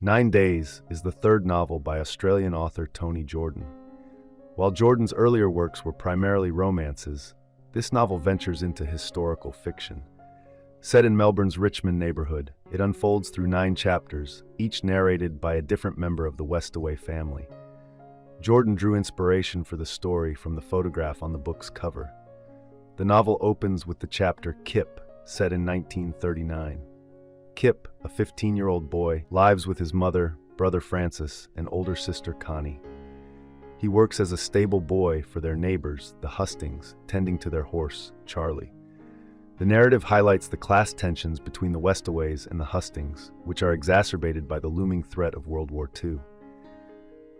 9 Days is the third novel by Australian author Toni Jordan. While Jordan's earlier works were primarily romances, this novel ventures into historical fiction. Set in Melbourne's Richmond neighbourhood, it unfolds through 9 chapters, each narrated by a different member of the Westaway family. Jordan drew inspiration for the story from the photograph on the book's cover. The novel opens with the chapter Kip, set in 1939. Kip, a 15-year-old boy, lives with his mother, brother Francis, and older sister Connie. He works as a stable boy for their neighbors, the Hustings, tending to their horse, Charlie. The narrative highlights the class tensions between the Westaways and the Hustings, which are exacerbated by the looming threat of World War II.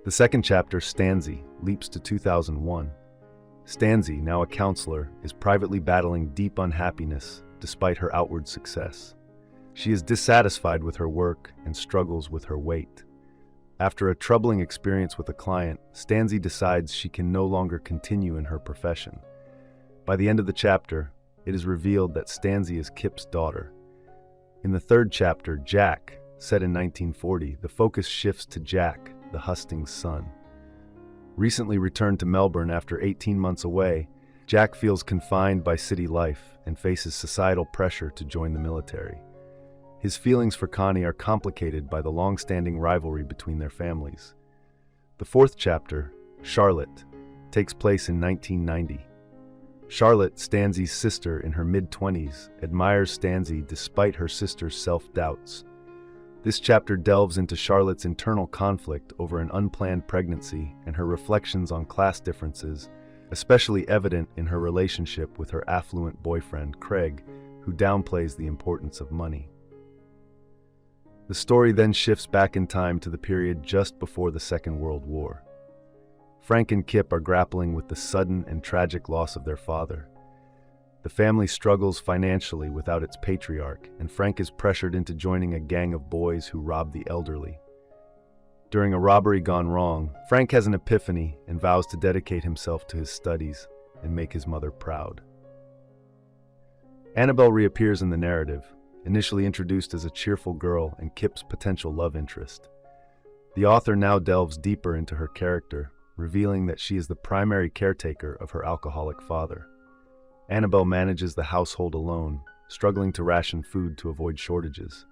The second chapter, Stanzi, leaps to 2001. Stanzi, now a counselor, is privately battling deep unhappiness despite her outward success. She is dissatisfied with her work and struggles with her weight. After a troubling experience with a client, Stanzi decides she can no longer continue in her profession. By the end of the chapter, it is revealed that Stanzi is Kip's daughter. In the third chapter, Jack, set in 1940, the focus shifts to Jack, the Hustings' son. Recently returned to Melbourne after 18 months away, Jack feels confined by city life and faces societal pressure to join the military. His feelings for Connie are complicated by the long-standing rivalry between their families. The fourth chapter, Charlotte, takes place in 1990. Charlotte, Stanzi's sister in her mid-20s, admires Stanzi despite her sister's self-doubts. This chapter delves into Charlotte's internal conflict over an unplanned pregnancy and her reflections on class differences, especially evident in her relationship with her affluent boyfriend, Craig, who downplays the importance of money. The story then shifts back in time to the period just before the Second World War. Frank and Kip are grappling with the sudden and tragic loss of their father. The family struggles financially without its patriarch, and Frank is pressured into joining a gang of boys who rob the elderly. During a robbery gone wrong, Frank has an epiphany and vows to dedicate himself to his studies and make his mother proud. Annabelle reappears in the narrative, initially introduced as a cheerful girl and Kip's potential love interest. The author now delves deeper into her character, revealing that she is the primary caretaker of her alcoholic father. Annabelle manages the household alone, struggling to ration food to avoid shortages.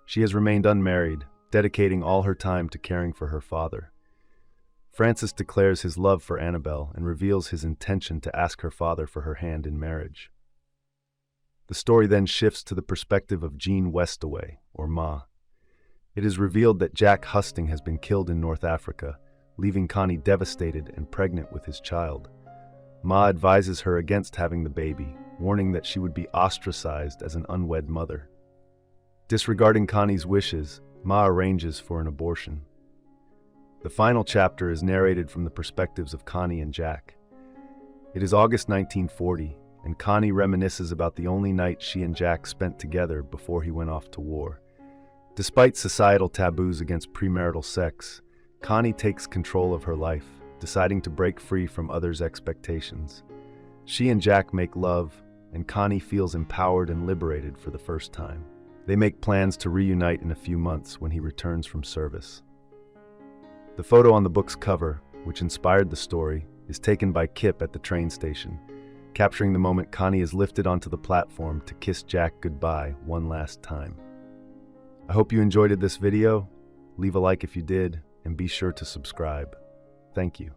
She has remained unmarried, dedicating all her time to caring for her father. Francis declares his love for Annabelle and reveals his intention to ask her father for her hand in marriage. The story then shifts to the perspective of Jean Westaway, or Ma. It is revealed that Jack Husting has been killed in North Africa, leaving Connie devastated and pregnant with his child. Ma advises her against having the baby, warning that she would be ostracized as an unwed mother. Disregarding Connie's wishes, Ma arranges for an abortion. The final chapter is narrated from the perspectives of Connie and Jack. It is August 1940, and Connie reminisces about the only night she and Jack spent together before he went off to war. Despite societal taboos against premarital sex, Connie takes control of her life, deciding to break free from others' expectations. She and Jack make love, and Connie feels empowered and liberated for the first time. They make plans to reunite in a few months when he returns from service. The photo on the book's cover, which inspired the story, is taken by Kip at the train station, capturing the moment Connie is lifted onto the platform to kiss Jack goodbye one last time. I hope you enjoyed this video. Leave a like if you did, and be sure to subscribe. Thank you.